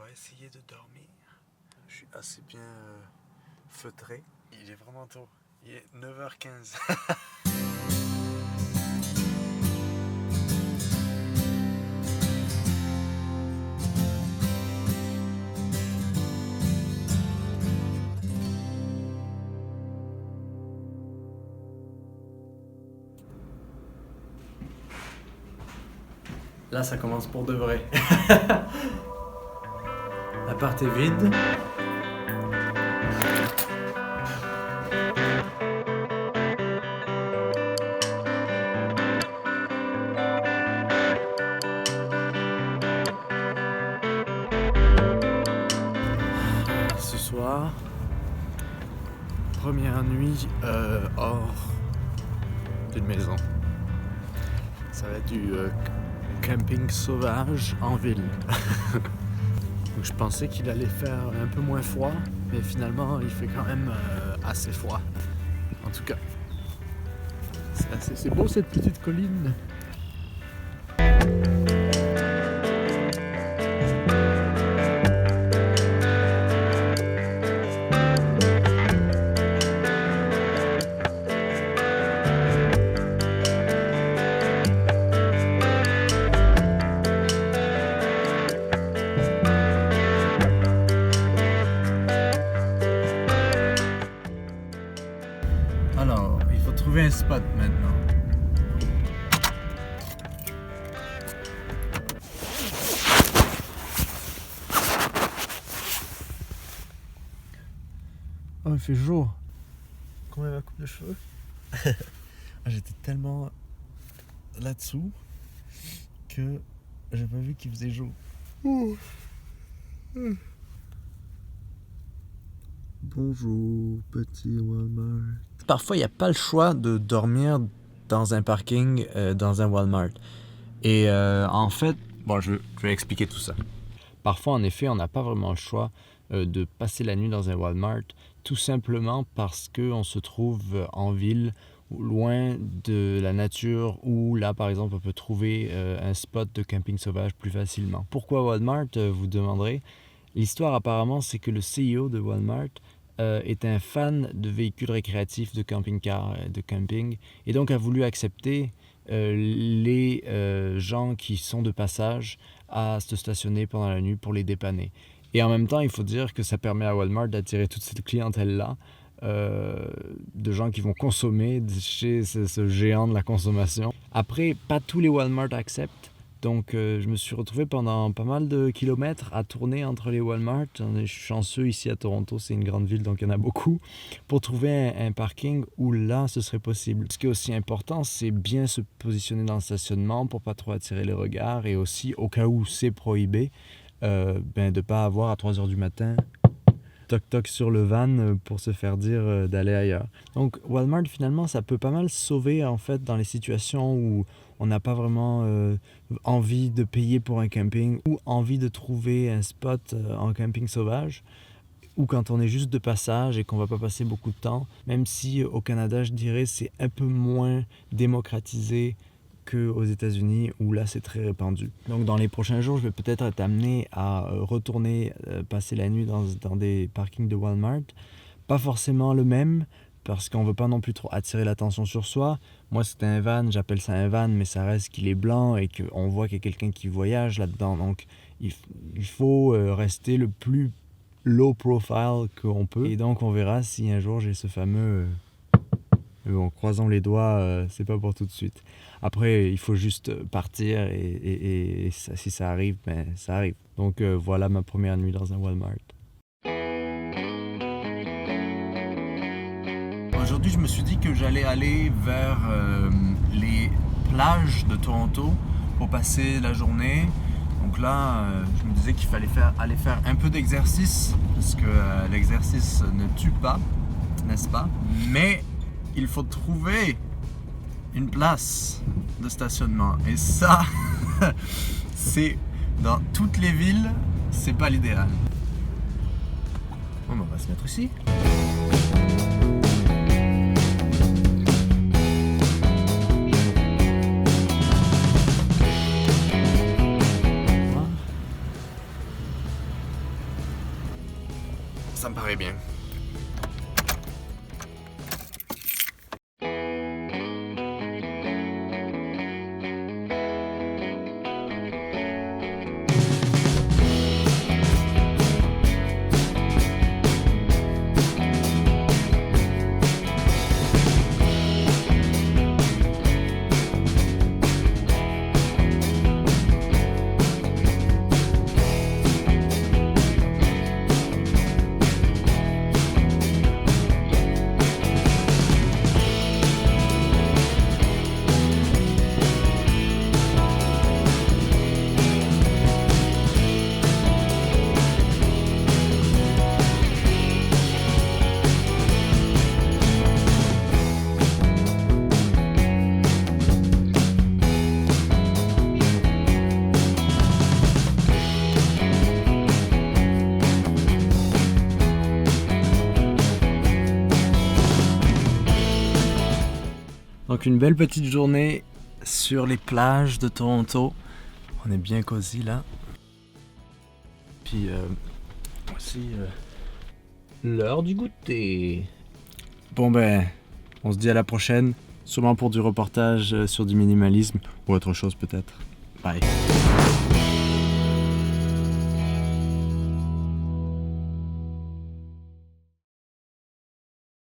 va essayer de dormir. Je suis assez bien feutré. Il est vraiment tôt. Il est 9h15. Là, ça commence pour de vrai. L'appart est vide. Ce soir, première nuit hors d'une maison. Ça va être du camping sauvage en ville. Donc je pensais qu'il allait faire un peu moins froid, mais finalement il fait quand même assez froid. En tout cas, c'est beau cette petite colline. Alors, il faut trouver un spot maintenant. Oh, il fait jour. Comment est ma coupe de cheveux? J'étais tellement là-dessous que j'ai pas vu qu'il faisait jour. Bonjour, petit Walmart. Parfois, il n'y a pas le choix de dormir dans un parking, dans un Walmart. Et en fait, bon, je vais expliquer tout ça. Parfois, en effet, on n'a pas vraiment le choix de passer la nuit dans un Walmart, tout simplement parce qu'on se trouve en ville, loin de la nature, où là, par exemple, on peut trouver un spot de camping sauvage plus facilement. Pourquoi Walmart, vous demanderez? L'histoire, apparemment, c'est que le CEO de Walmart est un fan de véhicules récréatifs, de camping-cars, de camping, et donc a voulu accepter les gens qui sont de passage à se stationner pendant la nuit pour les dépanner. Et en même temps, il faut dire que ça permet à Walmart d'attirer toute cette clientèle-là, de gens qui vont consommer chez ce géant de la consommation. Après, pas tous les Walmart acceptent. Donc, je me suis retrouvé pendant pas mal de kilomètres à tourner entre les Walmart. On est chanceux ici à Toronto, c'est une grande ville, donc il y en a beaucoup, pour trouver un parking où là, ce serait possible. Ce qui est aussi important, c'est bien se positionner dans le stationnement pour pas trop attirer les regards et aussi, au cas où c'est prohibé, de ne pas avoir à 3h du matin toc-toc sur le van pour se faire dire d'aller ailleurs. Donc Walmart, finalement, ça peut pas mal sauver en fait dans les situations où on n'a pas vraiment envie de payer pour un camping ou envie de trouver un spot en camping sauvage, ou quand on est juste de passage et qu'on va pas passer beaucoup de temps, même si au Canada, je dirais, c'est un peu moins démocratisé qu'aux États-Unis, où là c'est très répandu. Donc dans les prochains jours, je vais peut-être être amené à retourner passer la nuit dans des parkings de Walmart. Pas forcément le même, parce qu'on veut pas non plus trop attirer l'attention sur soi. Moi, c'était un van, j'appelle ça un van, mais ça reste qu'il est blanc et qu'on voit qu'il y a quelqu'un qui voyage là-dedans. Donc il faut rester le plus low profile qu'on peut. Et donc on verra si un jour j'ai ce fameux... Bon, croisons les doigts, c'est pas pour tout de suite. Après, il faut juste partir et ça, si ça arrive, ben ça arrive. Donc voilà ma première nuit dans un Walmart. Aujourd'hui, je me suis dit que j'allais aller vers les plages de Toronto pour passer la journée. Donc là, je me disais qu'il fallait aller faire un peu d'exercice, parce que l'exercice ne tue pas, n'est-ce pas? Mais il faut trouver une place de stationnement. Et ça, c'est dans toutes les villes, c'est pas l'idéal. Bon, on va se mettre ici. ça me paraît bien. Donc une belle petite journée sur les plages de Toronto. On est bien cosy là. Puis voici l'heure du goûter. Bon ben, on se dit à la prochaine. Sûrement pour du reportage sur du minimalisme ou autre chose peut-être. Bye.